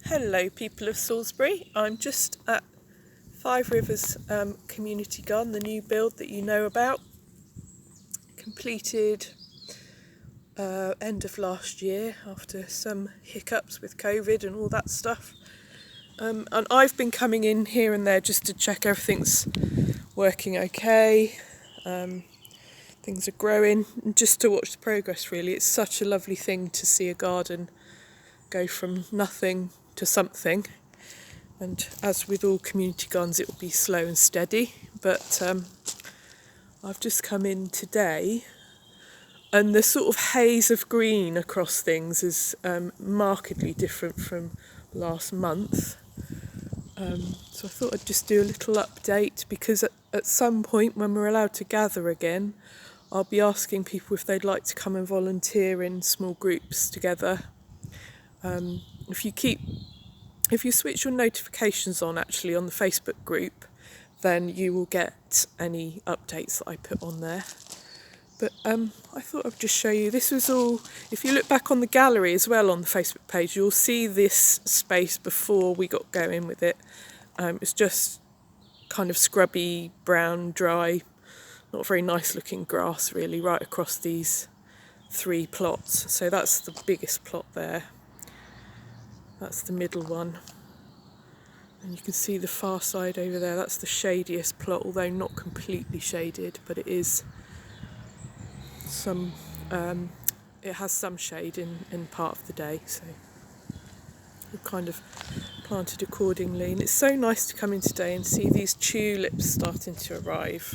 Hello people of Salisbury, I'm just at Five Rivers Community Garden, the new build that you know about, completed end of last year after some hiccups with COVID and all that stuff. And I've been coming in here and there just to check everything's working okay, things are growing, and just to watch the progress really. It's such a lovely thing to see a garden go from nothing to something. And as with all community gardens, it will be slow and steady. But I've just come in today, and the sort of haze of green across things is markedly different from last month. So I thought I'd just do a little update, because at some point when we're allowed to gather again, I'll be asking people if they'd like to come and volunteer in small groups together. If you switch your notifications on actually on the Facebook group, then you will get any updates that I put on there. But I thought I'd just show you. This was all, if you look back on the gallery as well on the Facebook page, you'll see this space before we got going with it. It's just kind of scrubby, brown, dry, not very nice looking grass really, right across these 3 plots. So that's the biggest plot there. That's the middle one. And you can see the far side over there, that's the shadiest plot, although not completely shaded, but it is some, it has some shade in part of the day, so we've kind of planted accordingly. And it's so nice to come in today and see these tulips starting to arrive.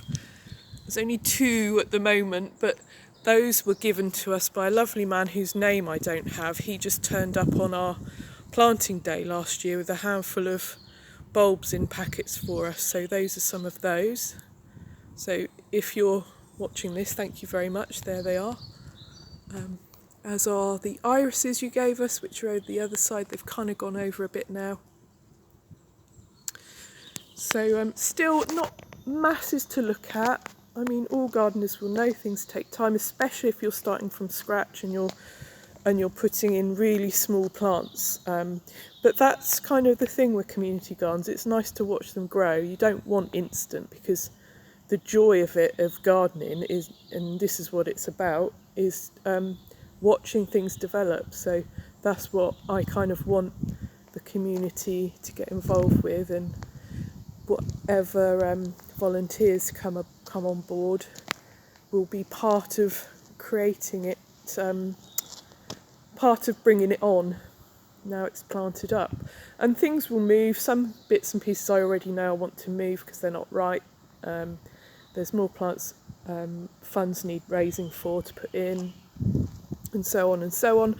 There's only 2 at the moment, but those were given to us by a lovely man whose name I don't have. He just turned up on our planting day last year with a handful of bulbs in packets for us, so those are some of those. So if you're watching this, thank you very much. There they are. As are the irises you gave us, which are over the other side. They've kind of gone over a bit now. So still not masses to look at. I mean, all gardeners will know things take time, especially if you're starting from scratch and you're putting in really small plants. But that's kind of the thing with community gardens. It's nice to watch them grow. You don't want instant, because the joy of it, of gardening, is, and this is what it's about, is watching things develop. So that's what I kind of want the community to get involved with, and whatever volunteers come on board will be part of creating it, part of bringing it on now it's planted up. And things will move. Some bits and pieces I already know I want to move because they're not right. There's more plants funds need raising for to put in, and so on and so on.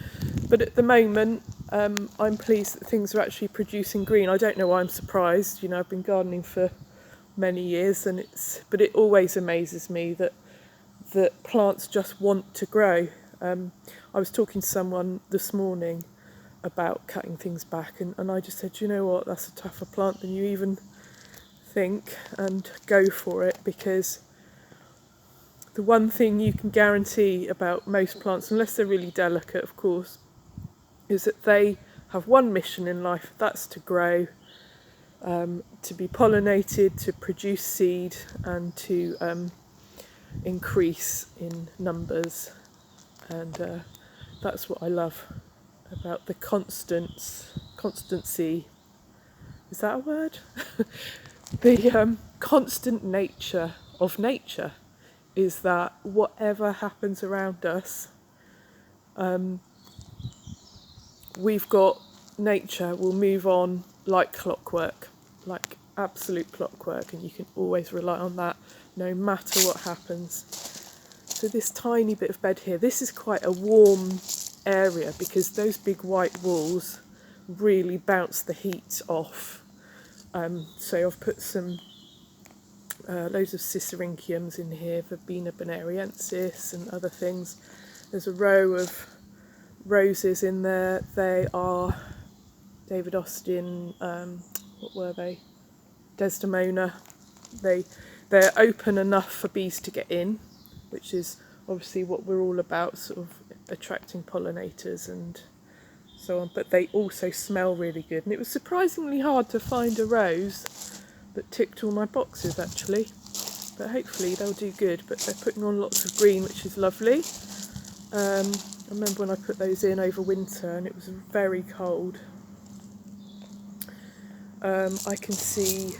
But at the moment, I'm pleased that things are actually producing green. I don't know why I'm surprised. You know, I've been gardening for many years, but it always amazes me that plants just want to grow. I was talking to someone this morning about cutting things back, and I just said, you know what, that's a tougher plant than you even think, and go for it, because the one thing you can guarantee about most plants, unless they're really delicate of course, is that they have one mission in life. That's to grow, to be pollinated, to produce seed, and to increase in numbers. And that's what I love about the constancy, is that a word? The constant nature of nature is that whatever happens around us, we've got nature will move on like clockwork, like absolute clockwork, and you can always rely on that no matter what happens. So this tiny bit of bed here, this is quite a warm area because those big white walls really bounce the heat off. So I've put some loads of Cicericiums in here, Verbena bonariensis and other things. There's a row of roses in there. They are David Austin, what were they? Desdemona. They're open enough for bees to get in, which is obviously what we're all about, sort of attracting pollinators and so on, but they also smell really good. And it was surprisingly hard to find a rose that ticked all my boxes actually, but hopefully they'll do good. But they're putting on lots of green, which is lovely. I remember when I put those in over winter and it was very cold. I can see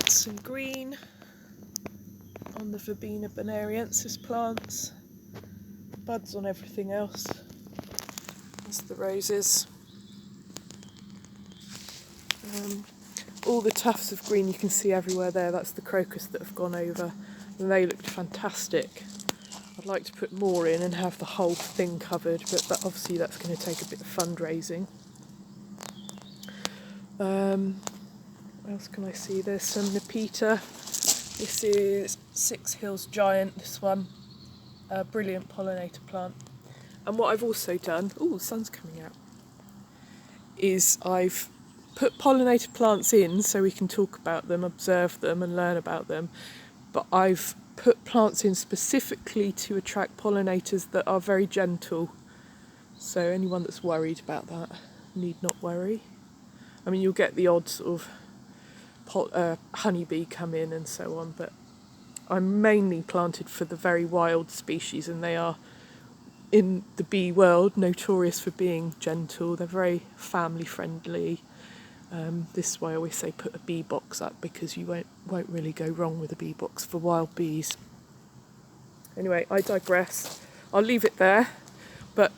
some green on the Verbena bonariensis plants, buds on everything else. That's the roses. All the tufts of green you can see everywhere there, that's the crocus that have gone over, and they looked fantastic. I'd like to put more in and have the whole thing covered, but obviously that's going to take a bit of fundraising. What else can I see? There's some Nepeta. This is Six Hills Giant, this one. A brilliant pollinator plant. And what I've also done, the sun's coming out, is I've put pollinator plants in so we can talk about them, observe them and learn about them. But I've put plants in specifically to attract pollinators that are very gentle. So anyone that's worried about that need not worry. I mean, you'll get the odd sort of honeybee come in and so on, but I'm mainly planted for the very wild species, and they are, in the bee world, notorious for being gentle. They're very family friendly. This is why I always say put a bee box up, because you won't really go wrong with a bee box for wild bees. Anyway, I digress. I'll leave it there, but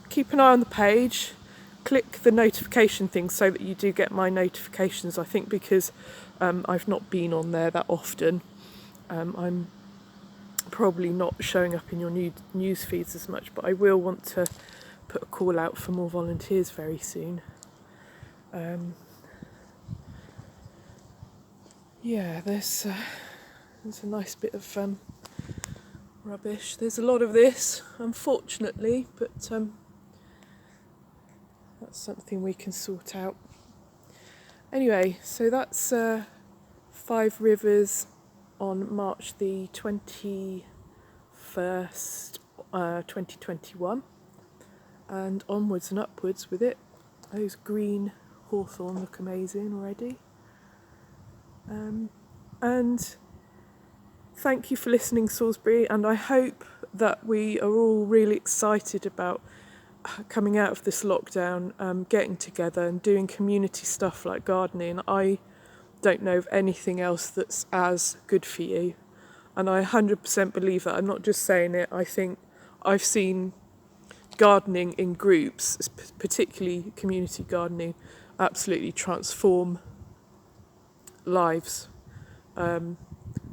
keep an eye on the page. Click the notification thing so that you do get my notifications. I think because I've not been on there that often, I'm probably not showing up in your news feeds as much, but I will want to put a call out for more volunteers very soon. Yeah, there's a nice bit of rubbish. There's a lot of this, unfortunately, but that's something we can sort out. Anyway, so that's Five Rivers on March the 21st, 2021, and onwards and upwards with it. Those green hawthorn look amazing already. And thank you for listening, Salisbury, and I hope that we are all really excited about coming out of this lockdown, getting together and doing community stuff like gardening. I don't know of anything else that's as good for you, and I 100% believe that. I'm not just saying it. I think I've seen gardening in groups, particularly community gardening, absolutely transform lives, and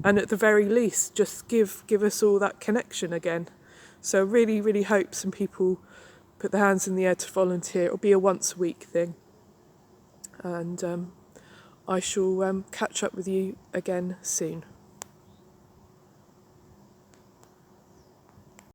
at the very least just give us all that connection again. So really, really hope some people put their hands in the air to volunteer. It'll be a once a week thing, and I shall catch up with you again soon.